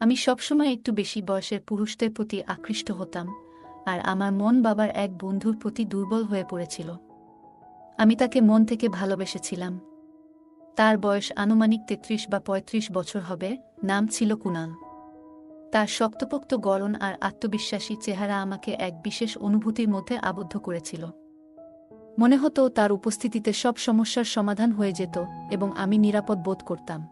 আমি সবসময় একটু বেশি বয়সের পুরুষদের প্রতি আকৃষ্ট হতাম, আর আমার মন বাবার এক বন্ধুর প্রতি দুর্বল হয়ে পড়েছিল। আমি তাকে মন থেকে ভালোবেসেছিলাম। তার বয়স আনুমানিক ৩৩ বা ৩৫ বছর হবে। নাম ছিল কুনাল। তার শক্তপোক্ত গড়ন আর আত্মবিশ্বাসী চেহারা আমাকে এক বিশেষ অনুভূতির মধ্যে আবদ্ধ করেছিল। মনে হতো তার উপস্থিতিতে সব সমস্যার সমাধান হয়ে যেত এবং আমি নিরাপদ বোধ করতাম।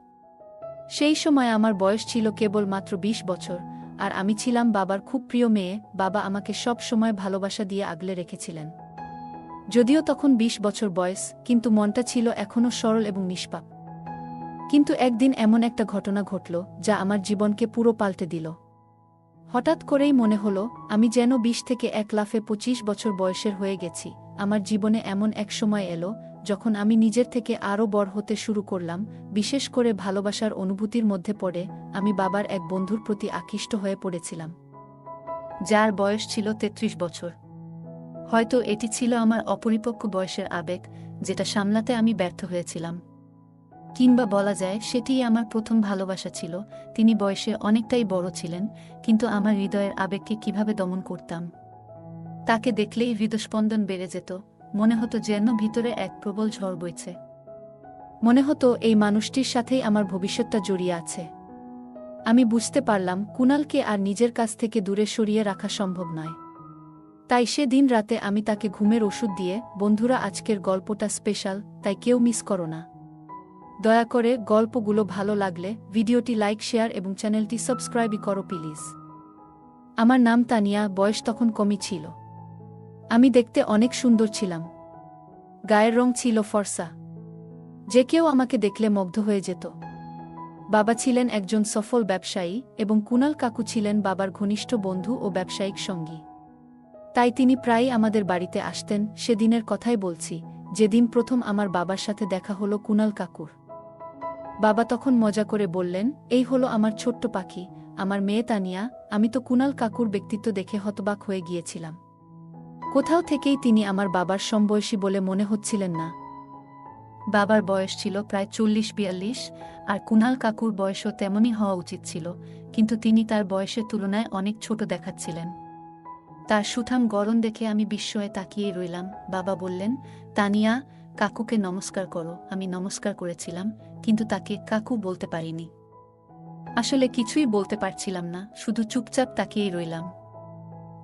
সেই সময় আমার বয়স ছিল কেবল মাত্র ২০ বছর, আর আমি ছিলাম বাবার খুব প্রিয় মেয়ে। বাবা আমাকে সব সময় ভালোবাসা দিয়ে আগলে রেখেছিলেন। যদিও তখন ২০ বছর বয়স, কিন্তু মনটা ছিল এখনও সরল এবং নিষ্পাপ। কিন্তু একদিন এমন একটা ঘটনা ঘটল যা আমার জীবনকে পুরো পাল্টে দিল। হঠাৎ করেই মনে হলো আমি যেন ২০ থেকে এক লাফে ২৫ বছর বয়সের হয়ে গেছি। আমার জীবনে এমন এক সময় এলো যখন আমি নিজের থেকে আরও বড় হতে শুরু করলাম, বিশেষ করে ভালোবাসার অনুভূতির মধ্যে পড়ে আমি বাবার এক বন্ধুর প্রতি আকৃষ্ট হয়ে পড়েছিলাম, যার বয়স ছিল ৩৩ বছর। হয়তো এটি ছিল আমার অপরিপক্ক বয়সের আবেগ, যেটা সামলাতে আমি ব্যর্থ হয়েছিলাম। কিংবা বলা যায় সেটিই আমার প্রথম ভালোবাসা ছিল। তিনি বয়সে অনেকটাই বড় ছিলেন, কিন্তু আমার হৃদয়ের আবেগকে কিভাবে দমন করতাম। তাকে দেখলেই হৃদস্পন্দন বেড়ে যেত। মনে হতো যেন ভিতরে এক প্রবল ঝড় বইছে। মনে হতো এই মানুষটির সাথেই আমার ভবিষ্যৎটা জড়িয়ে আছে। আমি বুঝতে পারলাম কুনালকে আর নিজের কাছ থেকে দূরে সরিয়ে রাখা সম্ভব নয়। তাই সেদিন রাতে আমি তাকে ঘুমের ওষুধ দিয়ে, বন্ধুরা আজকের গল্পটা স্পেশাল, তাই কেউ মিস করো না। দয়া করে গল্পগুলো ভালো লাগলে ভিডিওটি লাইক, শেয়ার এবং চ্যানেলটি সাবস্ক্রাইবই করো প্লিজ। আমার নাম তানিয়া, বয়স তখন কমই ছিল। আমি দেখতে অনেক সুন্দর ছিলাম। গায়ের রং ছিল ফর্সা। যে কেউ আমাকে দেখলে মুগ্ধ হয়ে যেত। বাবা ছিলেন একজন সফল ব্যবসায়ী এবং কুনাল কাকু ছিলেন বাবার ঘনিষ্ঠ বন্ধু ও ব্যবসায়িক সঙ্গী। তাই তিনি প্রায়ই আমাদের বাড়িতে আসতেন। সেদিনের কথাই বলছি, যেদিন প্রথম আমার বাবার সাথে দেখা হলো কুনাল কাকুর। বাবা তখন মজা করে বললেন, এই হলো আমার ছোট্ট পাখি, আমার মেয়ে তানিয়া। আমি তো কুনাল কাকুর ব্যক্তিত্ব দেখে হতবাক হয়ে গিয়েছিলাম। কোথাও থেকেই তিনি আমার বাবার সমবয়সী বলে মনে হচ্ছিলেন না। বাবার বয়স ছিল প্রায় ৪০-৪২, আর কুনাল কাকুর বয়সও তেমনই হওয়া উচিত ছিল, কিন্তু তিনি তার বয়সের তুলনায় অনেক ছোট দেখাচ্ছিলেন। তার সুঠাম গড়ন দেখে আমি বিস্ময়ে তাকিয়েই রইলাম। বাবা বললেন, তানিয়া, কাকুকে নমস্কার করো। আমি নমস্কার করেছিলাম, কিন্তু তাকে কাকু বলতে পারিনি। আসলে কিছুই বলতে পারছিলাম না, শুধু চুপচাপ তাকিয়েই রইলাম।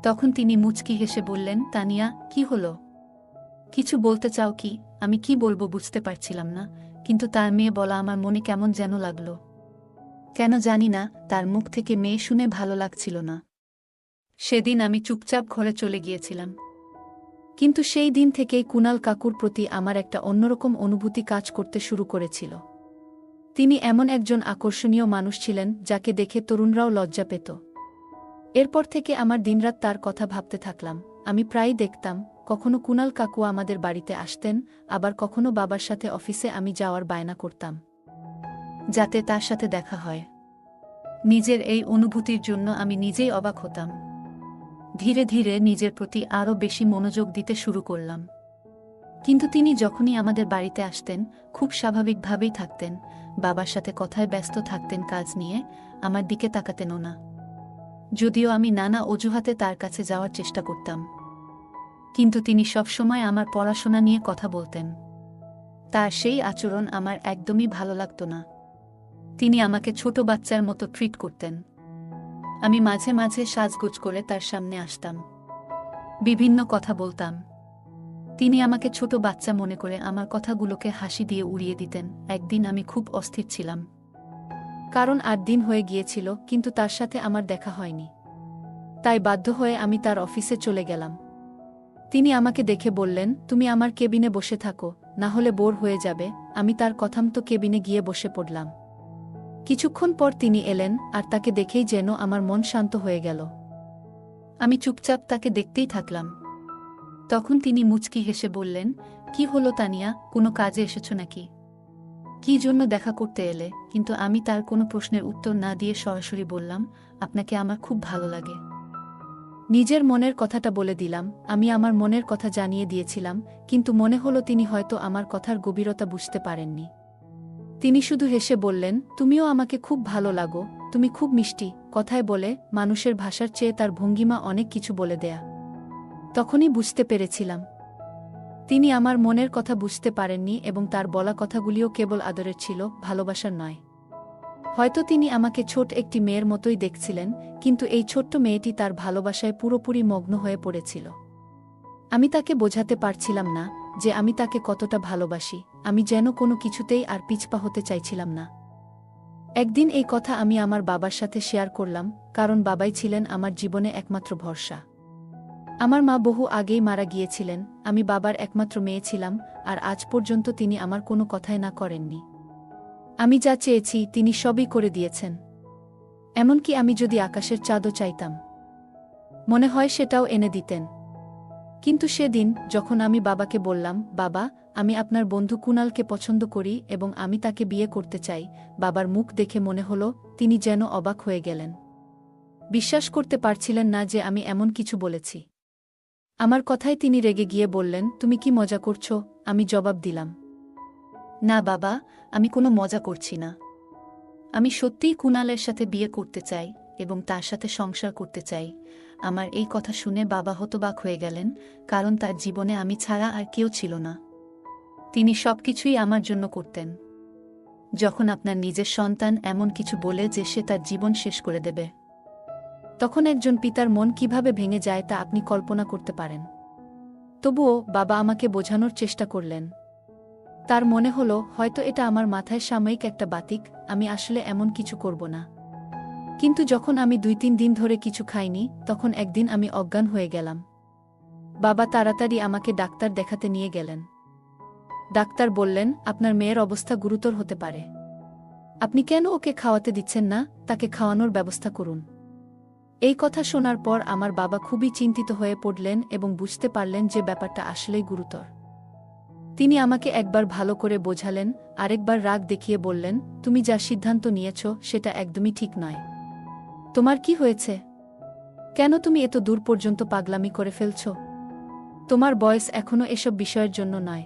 তখন তিনি মুচকি হেসে বললেন, তানিয়া, কি হলো? কিছু বলতে চাও কি? আমি কি বলবো বুঝতে পারছিলাম না, কিন্তু তার মেয়ে বলা আমার মনে কেমন যেন লাগলো। কেন জানি না, তার মুখ থেকে মেয়ে শুনে ভালো লাগছিল না। সেদিন আমি চুপচাপ ঘরে চলে গিয়েছিলাম। কিন্তু সেই দিন থেকেই কুনাল কাকুর প্রতি আমার একটা অন্যরকম অনুভূতি কাজ করতে শুরু করেছিল। তিনি এমন একজন আকর্ষণীয় মানুষ ছিলেন যাকে দেখে তরুণরাও লজ্জা পেত। এরপর থেকে আমার দিনরাত তার কথা ভাবতে থাকলাম। আমি প্রায়ই দেখতাম, কখনো কুনাল কাকু আমাদের বাড়িতে আসতেন, আবার কখনো বাবার সাথে অফিসে আমি যাওয়ার বায়না করতাম, যাতে তার সাথে দেখা হয়। নিজের এই অনুভূতির জন্য আমি নিজেই অবাক হতাম। ধীরে ধীরে নিজের প্রতি আরও বেশি মনোযোগ দিতে শুরু করলাম। কিন্তু তিনি যখনই আমাদের বাড়িতে আসতেন, খুব স্বাভাবিকভাবেই থাকতেন। বাবার সাথে কথায় ব্যস্ত থাকতেন, কাজ নিয়ে আমার দিকে তাকাতেনও না। যদিও আমি নানা অজুহাতে তার কাছে যাওয়ার চেষ্টা করতাম, কিন্তু তিনি সবসময় আমার পড়াশোনা নিয়ে কথা বলতেন। তার সেই আচরণ আমার একদমই ভালো লাগতো না। তিনি আমাকে ছোট বাচ্চার মতো ট্রিট করতেন। আমি মাঝে মাঝে সাজগোজ করে তার সামনে আসতাম, বিভিন্ন কথা বলতাম। তিনি আমাকে ছোট বাচ্চা মনে করে আমার কথাগুলোকে হাসি দিয়ে উড়িয়ে দিতেন। একদিন আমি খুব অস্থির ছিলাম, কারণ ৮ দিন হয়ে গিয়েছিল কিন্তু তার সাথে আমার দেখা হয়নি। তাই বাধ্য হয়ে আমি তার অফিসে চলে গেলাম। তিনি আমাকে দেখে বললেন, তুমি আমার কেবিনে বসে থাকো, না হলে বোর হয়ে যাবে। আমি তার কথামতো কেবিনে গিয়ে বসে পড়লাম। কিছুক্ষণ পর তিনি এলেন, আর তাকে দেখেই যেন আমার মন শান্ত হয়ে গেল। আমি চুপচাপ তাকে দেখতেই থাকলাম। তখন তিনি মুচকি হেসে বললেন, কি হলো তানিয়া, কোনো কাজে এসেছো নাকি? কি জন্য দেখা করতে এলে? কিন্তু আমি তার কোনো প্রশ্নের উত্তর না দিয়ে সরাসরি বললাম, আপনাকে আমার খুব ভালো লাগে। নিজের মনের কথাটা বলে দিলাম। আমি আমার মনের কথা জানিয়ে দিয়েছিলাম, কিন্তু মনে হলো তিনি হয়তো আমার কথার গভীরতা বুঝতে পারেননি। তিনি শুধু হেসে বললেন, তুমিও আমাকে খুব ভালো লাগো। তুমি খুব মিষ্টি, কথায় বলে মানুষের ভাষার চেয়ে তার ভঙ্গিমা অনেক কিছু বলে দেয়া। তখনই বুঝতে পেরেছিলাম তিনি আমার মনের কথা বুঝতে পারেননি এবং তার বলা কথাগুলিও কেবল আদরের ছিল, ভালোবাসার নয়। হয়তো তিনি আমাকে ছোট একটি মেয়ের মতোই দেখছিলেন, কিন্তু এই ছোট্ট মেয়েটি তার ভালোবাসায় পুরোপুরি মগ্ন হয়ে পড়েছিল। আমি তাকে বোঝাতে পারছিলাম না যে আমি তাকে কতটা ভালোবাসি, আমি যেন কোনো কিছুতেই আর পিছপা হতে চাইছিলাম না। একদিন এই কথা আমি আমার বাবার সাথে শেয়ার করলাম, কারণ বাবাই ছিলেন আমার জীবনে একমাত্র ভরসা। আমার মা বহু আগেই মারা গিয়েছিলেন, আমি বাবার একমাত্র মেয়ে ছিলাম, আর আজ পর্যন্ত তিনি আমার কোনো কথাই না করেননি। আমি যা চেয়েছি তিনি সবই করে দিয়েছেন। এমনকি আমি যদি আকাশের চাঁদও চাইতাম, মনে হয় সেটাও এনে দিতেন। কিন্তু সেদিন যখন আমি বাবাকে বললাম, বাবা, আমি আপনার বন্ধু কুনালকে পছন্দ করি এবং আমি তাকে বিয়ে করতে চাই, বাবার মুখ দেখে মনে হলো তিনি যেন অবাক হয়ে গেলেন। বিশ্বাস করতে পারছিলেন না যে আমি এমন কিছু বলেছি। আমার কথায় তিনি রেগে গিয়ে বললেন, তুমি কি মজা করছো? আমি জবাব দিলাম, না বাবা, আমি কোনো মজা করছি না। আমি সত্যিই কুনালের সাথে বিয়ে করতে চাই এবং তার সাথে সংসার করতে চাই। আমার এই কথা শুনে বাবা হতবাক হয়ে গেলেন, কারণ তার জীবনে আমি ছাড়া আর কেউ ছিল না। তিনি সবকিছুই আমার জন্য করতেন। যখন আপনার নিজের সন্তান এমন কিছু বলে যে সে তার জীবন শেষ করে দেবে, তখন একজন পিতার মন কিভাবে ভেঙে যায় তা আপনি কল্পনা করতে পারেন। তবুও বাবা আমাকে বোঝানোর চেষ্টা করলেন। তার মনে হলো হয়তো এটা আমার মাথায় সাময়িক একটা বাতিক, আমি আসলে এমন কিছু করব না। কিন্তু যখন আমি 2-3 দিন ধরে কিছু খাইনি, তখন একদিন আমি অজ্ঞান হয়ে গেলাম। বাবা তাড়াতাড়ি আমাকে ডাক্তার দেখাতে নিয়ে গেলেন। ডাক্তার বললেন, আপনার মেয়ের অবস্থা গুরুতর হতে পারে। আপনি কেন ওকে খাওয়াতে দিচ্ছেন না? তাকে খাওয়ানোর ব্যবস্থা করুন। এই কথা শোনার পর আমার বাবা খুবই চিন্তিত হয়ে পড়লেন এবং বুঝতে পারলেন যে ব্যাপারটা আসলেই গুরুতর। তিনি আমাকে একবার ভালো করে বোঝালেন, আরেকবার রাগ দেখিয়ে বললেন, তুমি যা সিদ্ধান্ত নিয়েছ সেটা একদমই ঠিক নয়। তোমার কি হয়েছে? কেন তুমি এত দূর পর্যন্ত পাগলামি করে ফেলছ? তোমার বয়স এখনো এসব বিষয়ের জন্য নয়।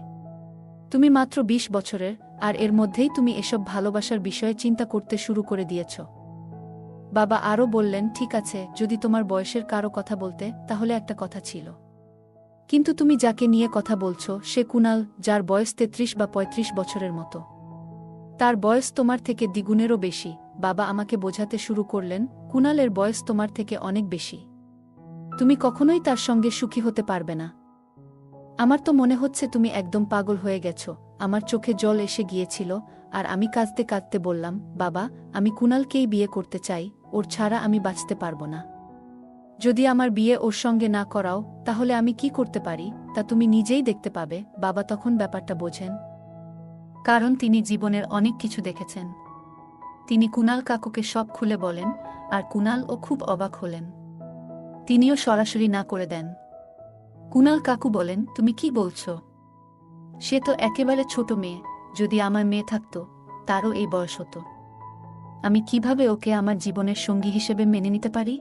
তুমি মাত্র 20 বছরের, আর এর মধ্যেই তুমি এসব ভালোবাসার বিষয়ে চিন্তা করতে শুরু করে দিয়েছ। বাবা আরও বললেন, ঠিক আছে, যদি তোমার বয়সের কারো কথা বলতে, তাহলে একটা কথা ছিল। কিন্তু তুমি যাকে নিয়ে কথা বলছো সে কুনাল, যার বয়স 33 বা 35 বছরের মতো। তার বয়স তোমার থেকে দ্বিগুণেরও বেশি। বাবা আমাকে বোঝাতে শুরু করলেন, কুনালের বয়স তোমার থেকে অনেক বেশি। তুমি কখনোই তার সঙ্গে সুখী হতে পারবে না। আমার তো মনে হচ্ছে তুমি একদম পাগল হয়ে গেছো। আমার চোখে জল এসে গিয়েছিল, আর আমি কাঁদতে কাঁদতে বললাম, বাবা, আমি কুনালকেই বিয়ে করতে চাই, ওর ছাড়া আমি বাঁচতে পারবো না। যদি আমার বিয়ে ওর সঙ্গে না করাও, তাহলে আমি কি করতে পারি তা তুমি নিজেই দেখতে পাবে। বাবা তখন ব্যাপারটা বোঝেন, কারণ তিনি জীবনের অনেক কিছু দেখেছেন। তিনি কুনাল কাকুকে সব খুলে বলেন, আর কুনালও খুব অবাক হলেন। তিনিও সরাসরি না করে দেন। কুনাল কাকু বলেন, তুমি কি বলছো? সে তো একেবারে ছোট মেয়ে, যদি আমার মেয়ে থাকতো তারও এই বয়স হতো। আমি কিভাবে ওকে আমার জীবনের সঙ্গী হিসেবে মেনে নিতে পারি?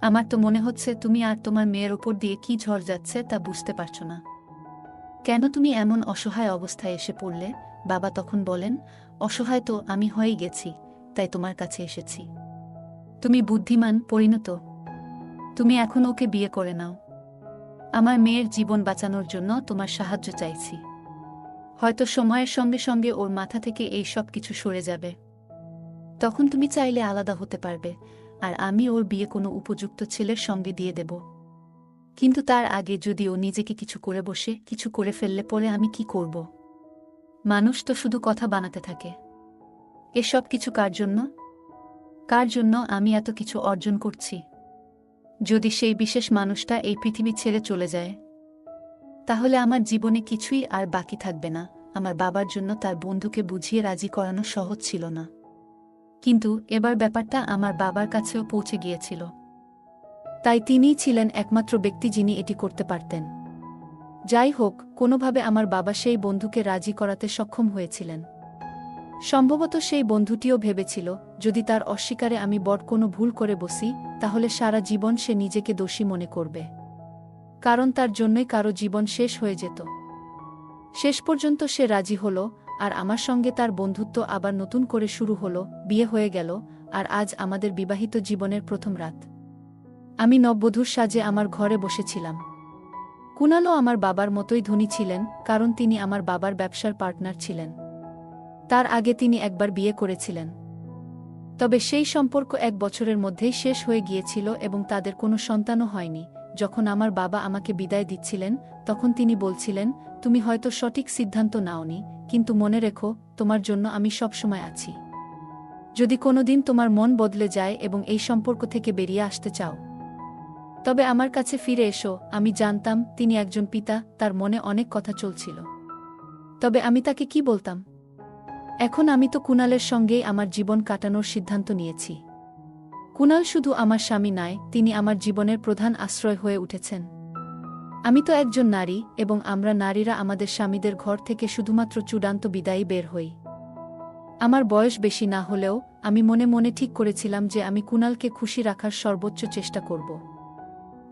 আমার তো মনে হচ্ছে তুমি আর তোমার মেয়ের ওপর দিয়ে কি ঝড় যাচ্ছে তা বুঝতে পারছো না। কেন তুমি এমন অসহায় অবস্থায় এসে পড়লে? বাবা তখন বলেন, অসহায় তো আমি হয়েই গেছি, তাই তোমার কাছে এসেছি। তুমি বুদ্ধিমান, পরিণত, তুমি এখন ওকে বিয়ে করে নাও। আমার মেয়ের জীবন বাঁচানোর জন্য তোমার সাহায্য চাইছি। হয়তো সময়ের সঙ্গে সঙ্গে ওর মাথা থেকে এই সব কিছু সরে যাবে। তখন তুমি চাইলে আলাদা হতে পারবে, আর আমি ওর বিয়ে কোনো উপযুক্ত ছেলের সঙ্গে দিয়ে দেব। কিন্তু তার আগে যদি ও নিজেকে কিছু করে বসে, কিছু করে ফেললে পরে আমি কি করব? মানুষ তো শুধু কথা বানাতে থাকে। এসব কিছু কার জন্য? কার জন্য আমি এত কিছু অর্জন করছি? যদি সেই বিশেষ মানুষটা এই পৃথিবী ছেড়ে চলে যায়, তাহলে আমার জীবনে কিছুই আর বাকি থাকবে না। আমার বাবার জন্য তার বন্ধুকে বুঝিয়ে রাজি করানো সহজ ছিল না, কিন্তু এবার ব্যাপারটা আমার বাবার কাছেও পৌঁছে গিয়েছিল। তাই তিনিই ছিলেন একমাত্র ব্যক্তি যিনি এটি করতে পারতেন। যাই হোক, কোনোভাবে আমার বাবা সেই বন্ধুকে রাজি করাতে সক্ষম হয়েছিলেন। সম্ভবত সেই বন্ধুটিও ভেবেছিল, যদি তার অস্বীকারে আমি বড় কোনো ভুল করে বসি, তাহলে সারা জীবন সে নিজেকে দোষী মনে করবে, কারণ তার জন্যই কারো জীবন শেষ হয়ে যেত। শেষ পর্যন্ত সে রাজি হল, আর আমার সঙ্গে তার বন্ধুত্ব আবার নতুন করে শুরু হলো, বিয়ে হয়ে গেল, আর আজ আমাদের বিবাহিত জীবনের প্রথম রাত। আমি নববধূর সাজে আমার ঘরে বসেছিলাম। কুণালও আমার বাবার মতোই ধনী ছিলেন, কারণ তিনি আমার বাবার ব্যবসার পার্টনার ছিলেন। তার আগে তিনি একবার বিয়ে করেছিলেন। তবে সেই সম্পর্ক 1 বছরের মধ্যেই শেষ হয়ে গিয়েছিল এবং তাদের কোনো সন্তানও হয়নি। যখন আমার বাবা আমাকে বিদায় দিচ্ছিলেন, তখন তিনি বলছিলেন, তুমি হয়তো সঠিক সিদ্ধান্ত নাওনি, কিন্তু মনে রেখো, তোমার জন্য আমি সবসময় আছি। যদি কোনোদিন তোমার মন বদলে যায় এবং এই সম্পর্ক থেকে বেরিয়ে আসতে চাও, তবে আমার কাছে ফিরে এসো। আমি জানতাম তিনি একজন পিতা, তার মনে অনেক কথা চলছিল। তবে আমি তাকে কি বলতাম? এখন আমি তো কুণালের সঙ্গেই আমার জীবন কাটানোর সিদ্ধান্ত নিয়েছি। কুণাল শুধু আমার স্বামী নয়, তিনি আমার জীবনের প্রধান আশ্রয় হয়ে উঠেছেন। আমি তো একজন নারী, এবং আমরা নারীরা আমাদের স্বামীদের ঘর থেকে শুধুমাত্র চূড়ান্ত বিদায়ী বের হই। আমার বয়স বেশি না হলেও আমি মনে মনে ঠিক করেছিলাম যে আমি কুণালকে খুশি রাখার সর্বোচ্চ চেষ্টা করব।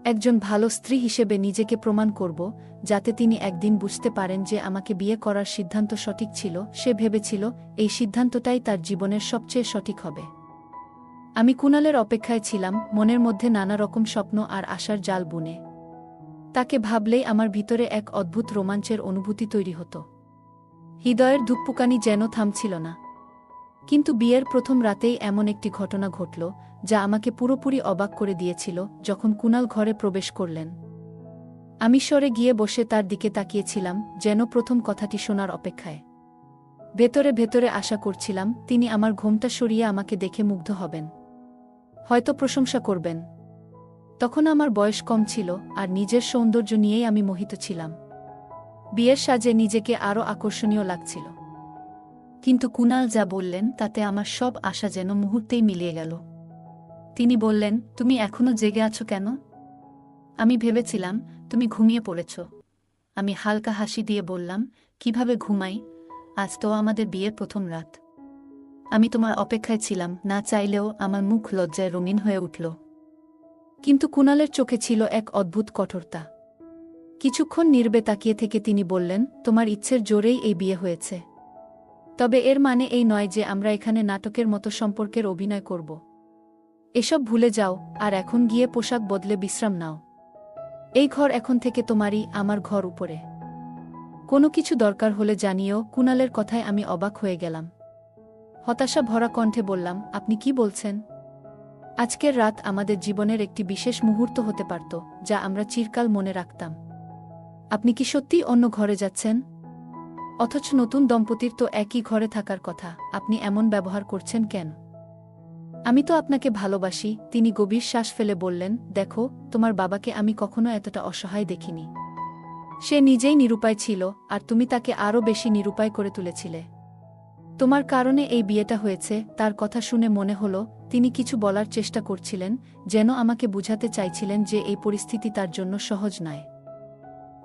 একজন ভালো স্ত্রী হিসেবে নিজেকে প্রমাণ করব, যাতে তিনি একদিন বুঝতে পারেন যে আমাকে বিয়ে করার সিদ্ধান্ত সঠিক ছিল। সে ভেবেছিল এই সিদ্ধান্তটাই তার জীবনের সবচেয়ে সঠিক হবে। আমি কুণালের অপেক্ষায় ছিলাম, মনের মধ্যে নানা রকম স্বপ্ন আর আশার জাল বুনে। তাকে ভাবলেই আমার ভিতরে এক অদ্ভুত রোমাঞ্চের অনুভূতি তৈরি হতো। হৃদয়ের ধুকপুকানি যেন থামছিল না। কিন্তু বিয়ের প্রথম রাতেই এমন একটি ঘটনা ঘটল, যা আমাকে পুরোপুরি অবাক করে দিয়েছিল। যখন কুণাল ঘরে প্রবেশ করলেন, আমি সরে গিয়ে বসে তার দিকে তাকিয়েছিলাম, যেন প্রথম কথাটি শোনার অপেক্ষায়। ভেতরে ভেতরে আশা করছিলাম তিনি আমার ঘোমটা সরিয়ে আমাকে দেখে মুগ্ধ হবেন, হয়তো প্রশংসা করবেন। তখন আমার বয়স কম ছিল, আর নিজের সৌন্দর্য নিয়েই আমি মোহিত ছিলাম। বিয়ের সাজে নিজেকে আরও আকর্ষণীয় লাগছিল। কিন্তু কুণাল যা বললেন তাতে আমার সব আশা যেন মুহূর্তেই মিলিয়ে গেল। তিনি বললেন, তুমি এখনো জেগে আছো কেন? আমি ভেবেছিলাম তুমি ঘুমিয়ে পড়েছ। আমি হালকা হাসি দিয়ে বললাম, কিভাবে ঘুমাই? আজ তো আমাদের বিয়ের প্রথম রাত। আমি তোমার অপেক্ষায় ছিলাম, না চাইলেও। আমার মুখ লজ্জায় রঙিন হয়ে উঠল। কিন্তু কুণালের চোখে ছিল এক অদ্ভুত কঠোরতা। কিছুক্ষণ নীরবে তাকিয়ে থেকে তিনি বললেন, তোমার ইচ্ছের জোরেই এই বিয়ে হয়েছে। তবে এর মানে এই নয় যে আমরা এখানে নাটকের মতো সম্পর্কের অভিনয় করব। এসব ভুলে যাও, আর এখন গিয়ে পোশাক বদলে বিশ্রাম নাও। এই ঘর এখন থেকে তোমারই, আমার ঘর উপরে। কোনো কিছু দরকার হলে জানিও। কুণালের কথায় আমি অবাক হয়ে গেলাম। হতাশা ভরা কণ্ঠে বললাম, আপনি কি বলছেন? আজকের রাত আমাদের জীবনের একটি বিশেষ মুহূর্ত হতে পারত, যা আমরা চিরকাল মনে রাখতাম। আপনি কি সত্যিই অন্য ঘরে যাচ্ছেন? অথচ নতুন দম্পতির তো একই ঘরে থাকার কথা। আপনি এমন ব্যবহার করছেন কেন? আমি তো আপনাকে ভালোবাসি। তিনি গভীর শ্বাস ফেলে বললেন, দেখো, তোমার বাবাকে আমি কখনো এতটা অসহায় দেখিনি। সে নিজেই নিরুপায় ছিল, আর তুমি তাকে আরও বেশি নিরুপায় করে তুলেছিলে। তোমার কারণে এই বিয়েটা হয়েছে। তার কথা শুনে মনে হলো তিনি কিছু বলার চেষ্টা করছিলেন, যেন আমাকে বুঝাতে চাইছিলেন যে এই পরিস্থিতি তার জন্য সহজ নয়।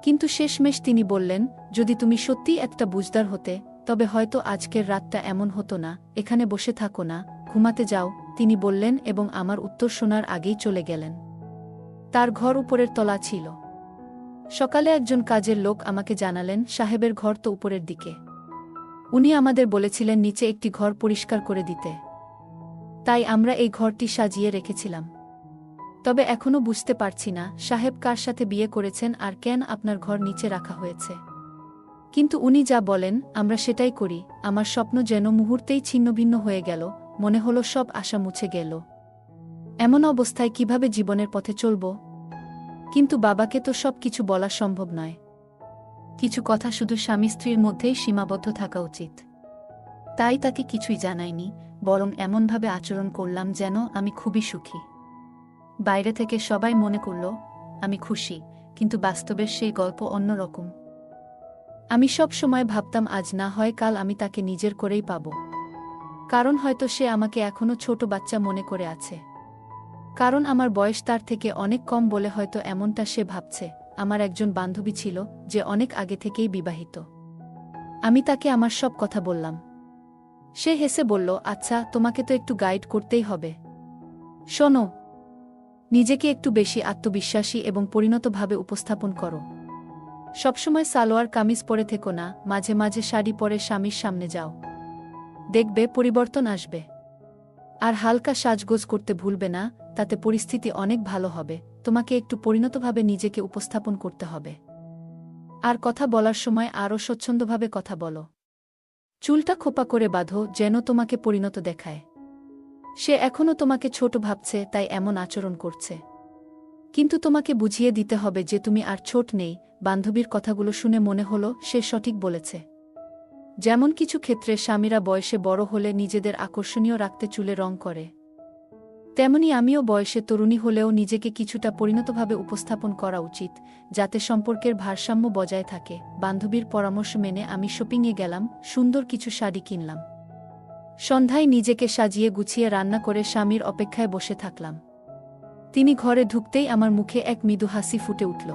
কিন্তু শেষমেশ তিনি বললেন, যদি তুমি সত্যিই একটা বুঝদার হতে, তবে হয়তো আজকের রাতটা এমন হতো না। এখানে বসে থাকো না, ঘুমাতে যাও, তিনি বললেন, এবং আমার উত্তর শোনার আগেই চলে গেলেন। তার ঘর উপরের তলা ছিল। সকালে একজন কাজের লোক আমাকে জানালেন, সাহেবের ঘর তো উপরের দিকে। উনি আমাদের বলেছিলেন নিচে একটি ঘর পরিষ্কার করে দিতে। তাই আমরা এই ঘরটি সাজিয়ে রেখেছিলাম। তবে এখনও বুঝতে পারছি না সাহেব কার সাথে বিয়ে করেছেন আর কেন আপনার ঘর নিচে রাখা হয়েছে। কিন্তু উনি যা বলেন আমরা সেটাই করি। আমার স্বপ্ন যেন মুহূর্তেই ছিন্নভিন্ন হয়ে গেল। মনে হলো সব আশা মুছে গেল। এমন অবস্থায় কিভাবে জীবনের পথে চলব? কিন্তু বাবাকে তো সব কিছু বলা সম্ভব নয়। কিছু কথা শুধু স্বামী স্ত্রীর মধ্যেই সীমাবদ্ধ থাকা উচিত। তাই তাকে কিছুই জানাইনি, বরং এমনভাবে আচরণ করলাম যেন আমি খুবই সুখী। বাইরে থেকে সবাই মনে করল আমি খুশি, কিন্তু বাস্তবের সেই গল্প অন্যরকম। আমি সব সময় ভাবতাম আজ না হয় কাল আমি তাকে নিজের করেই পাব। কারণ হয়তো সে আমাকে এখনো ছোট বাচ্চা মনে করে আছে। কারণ আমার বয়স তার থেকে অনেক কম বলে হয়তো এমনটা সে ভাবছে। আমার একজন বান্ধবী ছিল যে অনেক আগে থেকেই বিবাহিত। আমি তাকে আমার সব কথা বললাম। সে হেসে বলল, আচ্ছা, তোমাকে তো একটু গাইড করতেই হবে। শোনো, নিজেকে একটু বেশি আত্মবিশ্বাসী এবং পরিণতভাবে উপস্থাপন করো। সবসময় সালোয়ার কামিজ পরে থেকো না, মাঝে মাঝে শাড়ি পরে স্বামীর সামনে যাও। দেখবে পরিবর্তন আসবে। আর হালকা সাজগোজ করতে ভুলবে না, তাতে পরিস্থিতি অনেক ভালো হবে। তোমাকে একটু পরিণতভাবে নিজেকে উপস্থাপন করতে হবে। আর কথা বলার সময় আরও স্বচ্ছন্দভাবে কথা বলো। চুলটা খোপা করে বাঁধো, যেন তোমাকে পরিণত দেখায়। সে এখনও তোমাকে ছোট ভাবছে, তাই এমন আচরণ করছে। কিন্তু তোমাকে বুঝিয়ে দিতে হবে যে তুমি আর ছোট নেই। বান্ধবীর কথাগুলো শুনে মনে হলো সে সঠিক বলেছে। যেমন কিছু ক্ষেত্রে স্বামীরা বয়সে বড় হলে নিজেদের আকর্ষণীয় রাখতে চুলে রং করে, তেমনি আমিও বয়সে তরুণী হলেও নিজেকে কিছুটা পরিণতভাবে উপস্থাপন করা উচিত, যাতে সম্পর্কের ভারসাম্য বজায় থাকে। বান্ধবীর পরামর্শ মেনে আমি শপিংয়ে গেলাম, সুন্দর কিছু শাড়ি কিনলাম। সন্ধ্যায় নিজেকে সাজিয়ে গুছিয়ে রান্না করে স্বামীর অপেক্ষায় বসে থাকলাম। তিনি ঘরে ঢুকতেই আমার মুখে এক মৃদু হাসি ফুটে উঠল।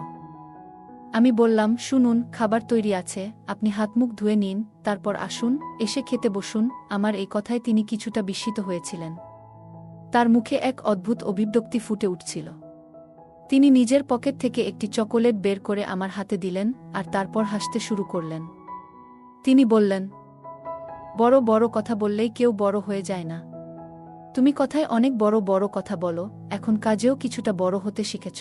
আমি বললাম, শুনুন, খাবার তৈরি আছে, আপনি হাতমুখ ধুয়ে নিন, তারপর আসুন, এসে খেতে বসুন। আমার এই কথায় তিনি কিছুটা বিস্মিত হয়েছিলেন। তার মুখে এক অদ্ভুত অভিব্যক্তি ফুটে উঠছিল। তিনি নিজের পকেট থেকে একটি চকোলেট বের করে আমার হাতে দিলেন, আর তারপর হাসতে শুরু করলেন। তিনি বললেন, বড় বড় কথা বললেই কেউ বড় হয়ে যায় না। তুমি কথায় অনেক বড় বড় কথা বলো, এখন কাজেও কিছুটা বড় হতে শিখেছ।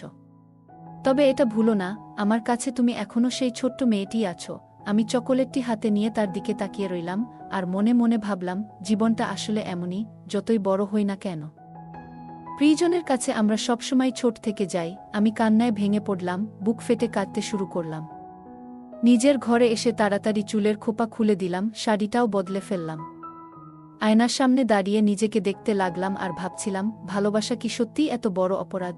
তবে এটা ভুলো না, আমার কাছে তুমি এখনও সেই ছোট্ট মেয়েটিই আছো। আমি চকোলেটটি হাতে নিয়ে তার দিকে তাকিয়ে রইলাম, আর মনে মনে ভাবলাম, জীবনটা আসলে এমনই, যতই বড় হই না কেন। প্রিয়জনের কাছে আমরা সবসময় ছোট থেকে যাই। আমি কান্নায় ভেঙে পড়লাম, বুক ফেটে কাঁদতে শুরু করলাম। নিজের ঘরে এসে তাড়াতাড়ি চুলের খোপা খুলে দিলাম, শাড়িটাও বদলে ফেললাম। আয়নার সামনে দাঁড়িয়ে নিজেকে দেখতে লাগলাম আর ভাবছিলাম, ভালোবাসা কি সত্যিই এত বড় অপরাধ?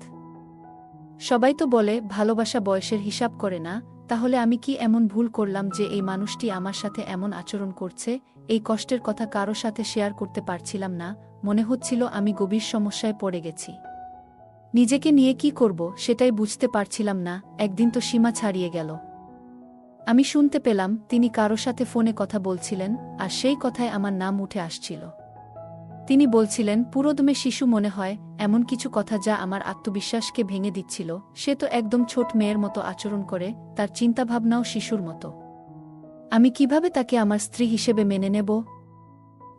সবাই তো বলে ভালোবাসা বয়সের হিসাব করে না, তাহলে আমি কি এমন ভুল করলাম যে এই মানুষটি আমার সাথে এমন আচরণ করছে? এই কষ্টের কথা কারো সাথে শেয়ার করতে পারছিলাম না, মনে হচ্ছিল আমি গভীর সমস্যায় পড়ে গেছি। নিজেকে নিয়ে কি করব সেটাই বুঝতে পারছিলাম না। একদিন তো সীমা ছাড়িয়ে গেল। আমি শুনতে পেলাম তিনি কারো সাথে ফোনে কথা বলছিলেন, আর সেই কথায় আমার নাম উঠে আসছিল। তিনি বলছিলেন, পুরোদমে শিশু মনে হয়, এমন কিছু কথা যা আমার আত্মবিশ্বাসকে ভেঙে দিচ্ছিল। সে তো একদম ছোট মেয়ের মতো আচরণ করে, তার চিন্তাভাবনাও শিশুর মতো। আমি কিভাবে তাকে আমার স্ত্রী হিসেবে মেনে নেব?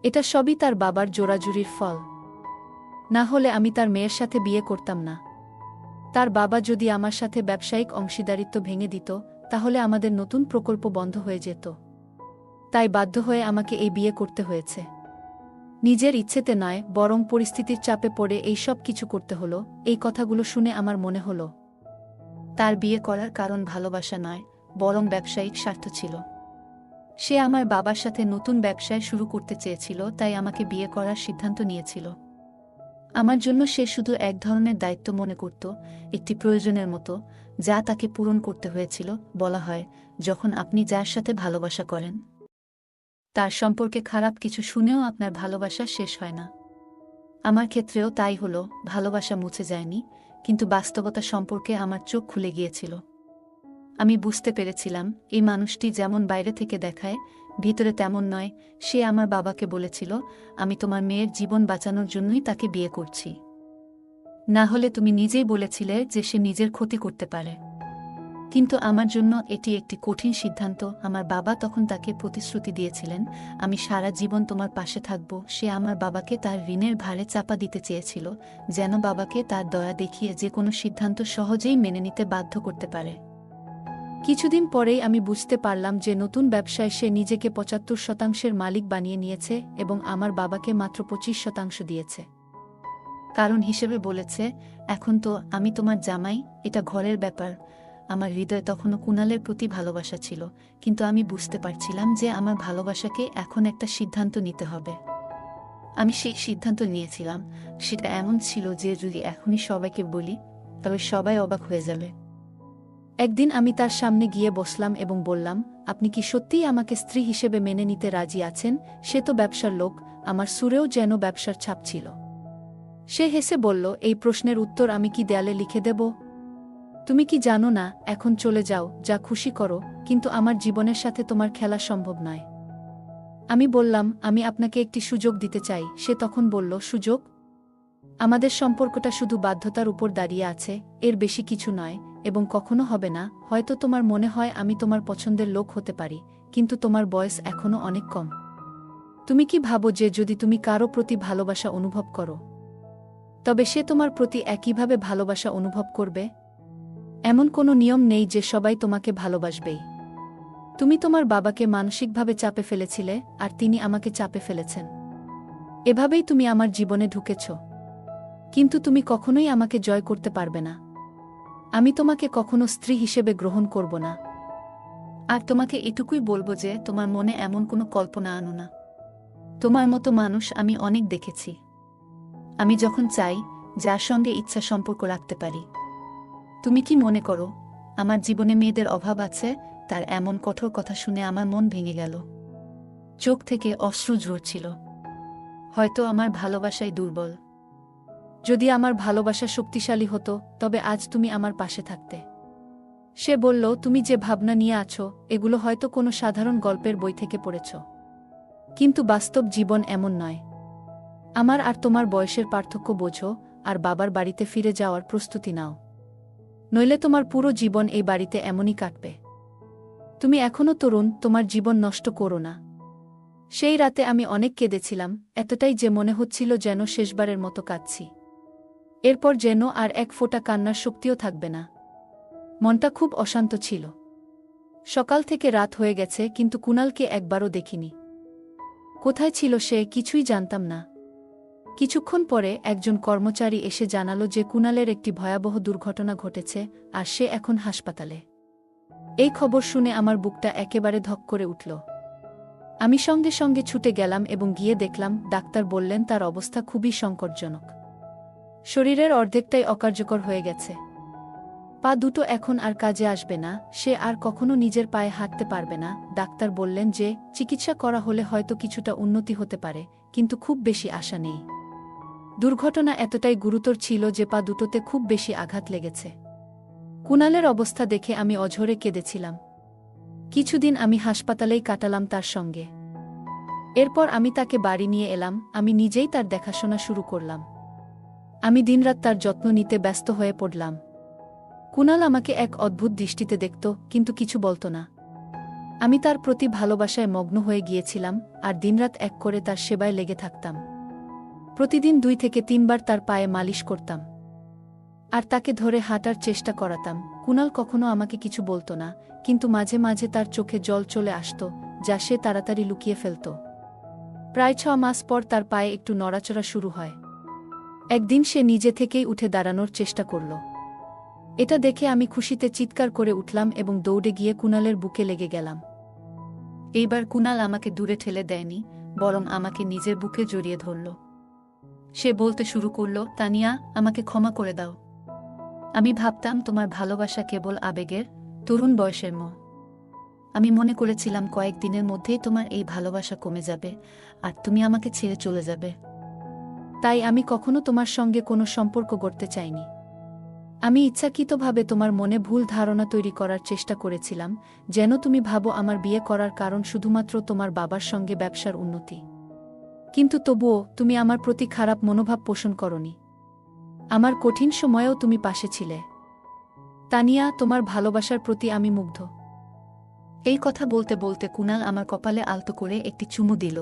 এটা সবই তার বাবার জোরাজুরির ফল। না হলে আমি তার মেয়ের সাথে বিয়ে করতাম না। তার বাবা যদি আমার সাথে ব্যবসায়িক অংশীদারিত্ব ভেঙে দিত, তাহলে আমাদের নতুন প্রকল্প বন্ধ হয়ে যেত। তাই বাধ্য হয়ে আমাকে এই বিয়ে করতে হয়েছে। নিজের ইচ্ছেতে নয়, বরং পরিস্থিতির চাপে পড়ে এই সব কিছু করতে হলো। এই কথাগুলো শুনে আমার মনে হলো, তার বিয়ে করার কারণ ভালোবাসা নয়, বরং ব্যবসায়িক স্বার্থ ছিল। সে আমার বাবার সাথে নতুন ব্যবসায় শুরু করতে চেয়েছিল, তাই আমাকে বিয়ে করার সিদ্ধান্ত নিয়েছিল। আমার জন্য সে শুধু এক ধরনের দায়িত্ব মনে করত, একটি প্রয়োজনের মতো, যা তাকে পূরণ করতে হয়েছিল। বলা হয়, যখন আপনি যার সাথে ভালোবাসা করেন, তার সম্পর্কে খারাপ কিছু শুনেও আপনার ভালোবাসা শেষ হয় না। আমার ক্ষেত্রেও তাই হলো, ভালোবাসা মুছে যায়নি, কিন্তু বাস্তবতা সম্পর্কে আমার চোখ খুলে গিয়েছিল। আমি বুঝতে পেরেছিলাম, এই মানুষটি যেমন বাইরে থেকে দেখায়, ভিতরে তেমন নয়। সে আমার বাবাকে বলেছিল, আমি তোমার মেয়ের জীবন বাঁচানোর জন্যই তাকে বিয়ে করছি। না হলে তুমি নিজেই বলেছিলে যে সে নিজের ক্ষতি করতে পারে। কিন্তু আমার জন্য এটি একটি কঠিন সিদ্ধান্ত। আমার বাবা তখন তাকে প্রতিশ্রুতি দিয়েছিলেন, আমি সারা জীবন তোমার পাশে থাকব। সে আমার বাবাকে তার ঋণের ভারে চাপা দিতে চেয়েছিল, যেন বাবাকে তার দয়া দেখিয়ে যে কোনো সিদ্ধান্ত সহজেই মেনে নিতে বাধ্য করতে পারে। কিছুদিন পরেই আমি বুঝতে পারলাম যে নতুন ব্যবসায় সে নিজেকে ৭৫% মালিক বানিয়ে নিয়েছে এবং আমার বাবাকে মাত্র ২৫% দিয়েছে। কারণ হিসেবে বলেছে, এখন তো আমি তোমার জামাই, এটা ঘরের ব্যাপার। আমার হৃদয়ে তখনও কুণালের প্রতি ভালোবাসা ছিল, কিন্তু আমি বুঝতে পারছিলাম যে আমার ভালোবাসাকে এখন একটা সিদ্ধান্ত নিতে হবে। আমি সেই সিদ্ধান্ত নিয়েছিলাম। সেটা এমন ছিল যে যদি এখনই সবাইকে বলি, তবে সবাই অবাক হয়ে যাবে। একদিন আমি তার সামনে গিয়ে বসলাম এবং বললাম, আপনি কি সত্যিই আমাকে স্ত্রী হিসেবে মেনে নিতে রাজি আছেন? সে তো ব্যবসার লোক। আমার সুরেও যেন ব্যবসার ছাপ ছিল। সে হেসে বলল, এই প্রশ্নের উত্তর আমি কি দেয়ালে লিখে দেব? তুমি কি জানো না, এখন চলে যাও, যা খুশি করো, কিন্তু আমার জীবনের সাথে তোমার খেলা সম্ভব নয়। আমি বললাম, আমি আপনাকে একটি সুযোগ দিতে চাই। সে তখন বলল, সুযোগ? আমাদের সম্পর্কটা শুধু বাধ্যতার উপর দাঁড়িয়ে আছে, এর বেশি কিছু নয়, এবং কখনো হবে না। হয়তো তোমার মনে হয় আমি তোমার পছন্দের লোক হতে পারি, কিন্তু তোমার বয়স এখনো অনেক কম। তুমি কি ভাবো যে যদি তুমি কারো প্রতি ভালোবাসা অনুভব করো তবে সে তোমার প্রতি একইভাবে ভালোবাসা অনুভব করবে? এমন কোনো নিয়ম নেই যে সবাই তোমাকে ভালোবাসবেই। তুমি তোমার বাবাকে মানসিকভাবে চাপে ফেলেছিলে, আর তিনি আমাকে চাপে ফেলেছেন। এভাবেই তুমি আমার জীবনে ঢুকেছ। কিন্তু তুমি কখনোই আমাকে জয় করতে পারবে না। আমি তোমাকে কখনো স্ত্রী হিসেবে গ্রহণ করব না। আর তোমাকে এটুকুই বলবো যে তোমার মনে এমন কোনো কল্পনা আনো না। তোমার মতো মানুষ আমি অনেক দেখেছি। আমি যখন চাই, যার সঙ্গে ইচ্ছা সম্পর্ক রাখতে পারি। তুমি কি মনে করো আমার জীবনে মেয়েদের অভাব আছে? তার এমন কঠোর কথা শুনে আমার মন ভেঙে গেল। চোখ থেকে অশ্রু ঝরছিল। হয়তো আমার ভালোবাসাই দুর্বল। যদি আমার ভালোবাসা শক্তিশালী হতো তবে আজ তুমি আমার পাশে থাকতে। সে বলল, তুমি যে ভাবনা নিয়ে আছো এগুলো হয়তো কোনো সাধারণ গল্পের বই থেকে পড়েছ, কিন্তু বাস্তব জীবন এমন নয়। আমার আর তোমার বয়সের পার্থক্য বোঝো, আর বাবার বাড়িতে ফিরে যাওয়ার প্রস্তুতি নাও। নইলে তোমার পুরো জীবন এই বাড়িতে এমনই কাটবে। তুমি এখনো তরুণ, তোমার জীবন নষ্ট করো না। সেই রাতে আমি অনেক কেঁদেছিলাম, এতটাই যে মনে হচ্ছিল যেন শেষবারের মতো কাঁদছি। এরপর যেন আর এক ফোঁটা কান্নার শক্তিও থাকবে না। মনটা খুব অশান্ত ছিল। সকাল থেকে রাত হয়ে গেছে, কিন্তু কুণালকে একবারও দেখিনি। কোথায় ছিল সে কিছুই জানতাম না। কিছুক্ষণ পরে একজন কর্মচারী এসে জানালো যে কুণালের একটি ভয়াবহ দুর্ঘটনা ঘটেছে, আর সে এখন হাসপাতালে। এই খবর শুনে আমার বুকটা একেবারে ধক করে উঠল। আমি সঙ্গে সঙ্গে ছুটে গেলাম এবং গিয়ে দেখলাম ডাক্তার বললেন তার অবস্থা খুবই সংকটজনক। শরীরের অর্ধেকটাই অকার্যকর হয়ে গেছে। পা দুটো এখন আর কাজে আসবে না, সে আর কখনো নিজের পায়ে হাঁটতে পারবে না। ডাক্তার বললেন যে চিকিৎসা করা হলে হয়তো কিছুটা উন্নতি হতে পারে, কিন্তু খুব বেশি আশা নেই। দুর্ঘটনা এতটাই গুরুতর ছিল যে পা দুটোতে খুব বেশি আঘাত লেগেছে। কুণালের অবস্থা দেখে আমি অঝরে কেঁদেছিলাম। কিছুদিন আমি হাসপাতালেই কাটালাম তার সঙ্গে। এরপর আমি তাকে বাড়ি নিয়ে এলাম, আমি নিজেই তার দেখাশোনা শুরু করলাম। আমি দিনরাত তার যত্ন নিতে ব্যস্ত হয়ে পড়লাম। কুণাল আমাকে এক অদ্ভুত দৃষ্টিতে দেখত, কিন্তু কিছু বলত না। আমি তার প্রতি ভালোবাসায় মগ্ন হয়ে গিয়েছিলাম, আর দিনরাত এক করে তার সেবায় লেগে থাকতাম। প্রতিদিন 2 থেকে 3 বার তার পায়ে মালিশ করতাম, আর তাকে ধরে হাঁটার চেষ্টা করাতাম। কুণাল কখনো আমাকে কিছু বলত না, কিন্তু মাঝে মাঝে তার চোখে জল চলে আসত, যা সে তাড়াতাড়ি লুকিয়ে ফেলত। প্রায় 6 মাস পর তার পায়ে একটু নড়াচড়া শুরু হয়। একদিন সে নিজে থেকেই উঠে দাঁড়ানোর চেষ্টা করল। এটা দেখে আমি খুশিতে চিৎকার করে উঠলাম এবং দৌড়ে গিয়ে কুণালের বুকে লেগে গেলাম। এইবার কুণাল আমাকে দূরে ঠেলে দেয়নি, বরং আমাকে নিজের বুকে জড়িয়ে ধরল। সে বলতে শুরু করল, তানিয়া, আমাকে ক্ষমা করে দাও। আমি ভাবতাম তোমার ভালোবাসা কেবল আবেগের, তরুণ বয়সের মোহ। আমি মনে করেছিলাম কয়েকদিনের মধ্যেই তোমার এই ভালোবাসা কমে যাবে, আর তুমি আমাকে ছেড়ে চলে যাবে। তাই আমি কখনো তোমার সঙ্গে কোনো সম্পর্ক গড়তে চাইনি। আমি ইচ্ছাকৃতভাবে তোমার মনে ভুল ধারণা তৈরি করার চেষ্টা করেছিলাম, যেন তুমি ভাবো আমার বিয়ে করার কারণ শুধুমাত্র তোমার বাবার সঙ্গে ব্যবসার উন্নতি। কিন্তু তবুও তুমি আমার প্রতি খারাপ মনোভাব পোষণ করনি। আমার কঠিন সময়েও তুমি পাশে ছিলে। তানিয়া, তোমার ভালোবাসার প্রতি আমি মুগ্ধ। এই কথা বলতে বলতে কুণাল আমার কপালে আলতো করে একটি চুমু দিল।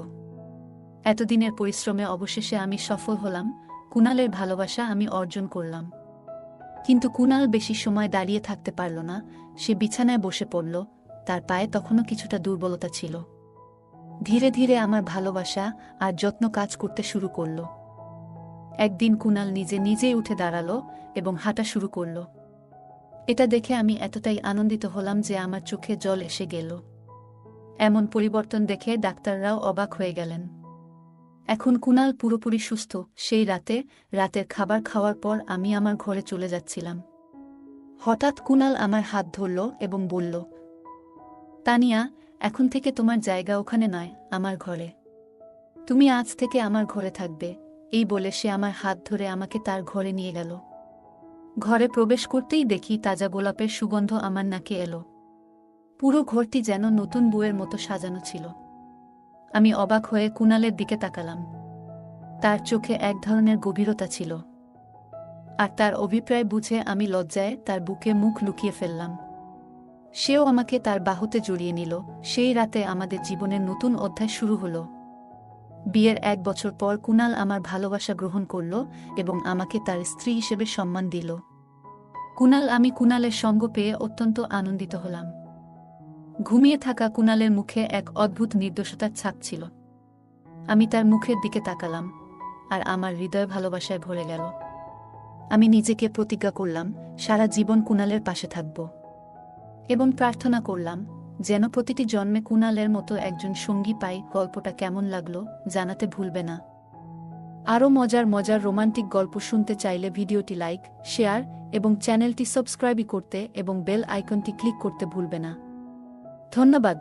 এতদিনের পরিশ্রমে অবশেষে আমি সফল হলাম, কুণালের ভালোবাসা আমি অর্জন করলাম। কিন্তু কুণাল বেশি সময় দাঁড়িয়ে থাকতে পারল না, সে বিছানায় বসে পড়ল। তার পায়ে তখনও কিছুটা দুর্বলতা ছিল। ধীরে ধীরে আমার ভালোবাসা আর যত্ন কাজ করতে শুরু করল। একদিন কুণাল নিজে নিজেই উঠে দাঁড়ালো এবং হাঁটা শুরু করল। এটা দেখে আমি এতটাই আনন্দিত হলাম যে আমার চোখে জল এসে গেল। এমন পরিবর্তন দেখে ডাক্তাররাও অবাক হয়ে গেলেন। এখন কুণাল পুরোপুরি সুস্থ। সেই রাতের খাবার খাওয়ার পর আমি আমার ঘরে চলে যাচ্ছিলাম। হঠাৎ কুণাল আমার হাত ধরল এবং বলল, তানিয়া, এখন থেকে তোমার জায়গা ওখানে নয়, আমার ঘরে। তুমি আজ থেকে আমার ঘরে থাকবে। এই বলে সে আমার হাত ধরে আমাকে তার ঘরে নিয়ে গেল। ঘরে প্রবেশ করতেই দেখি তাজা গোলাপের সুগন্ধ আমার নাকে এলো। পুরো ঘরটি যেন নতুন বউয়ের মতো সাজানো ছিল। আমি অবাক হয়ে কুণালের দিকে তাকালাম। তার চোখে এক ধরনের গভীরতা ছিল, আর তার অভিপ্রায় বুঝে আমি লজ্জায় তার বুকে মুখ লুকিয়ে ফেললাম। সেও আমাকে তার বাহুতে জড়িয়ে নিল। সেই রাতে আমাদের জীবনের নতুন অধ্যায় শুরু হলো। বিয়ের 1 বছর পর কুনাল আমার ভালোবাসা গ্রহণ করল এবং আমাকে তার স্ত্রী হিসেবে সম্মান দিল। আমি কুনালের সঙ্গ পেয়ে অত্যন্ত আনন্দিত হলাম। ঘুমিয়ে থাকা কুনালের মুখে এক অদ্ভুত নির্দোষতার ছাপ ছিল। আমি তার মুখের দিকে তাকালাম, আর আমার হৃদয় ভালোবাসায় ভরে গেল। আমি নিজেকে প্রতিজ্ঞা করলাম সারা জীবন কুনালের পাশে থাকব এবং প্রার্থনা করলাম যেন প্রতিটি জন্মে কুনালের মতো একজন সঙ্গী পাই। গল্পটা কেমন লাগলো জানাতে ভুলবে না। আরও মজার মজার রোমান্টিক গল্প শুনতে চাইলে ভিডিওটি লাইক, শেয়ার এবং চ্যানেলটি সাবস্ক্রাইব করতে এবং বেল আইকনটি ক্লিক করতে ভুলবে না। ধন্যবাদ।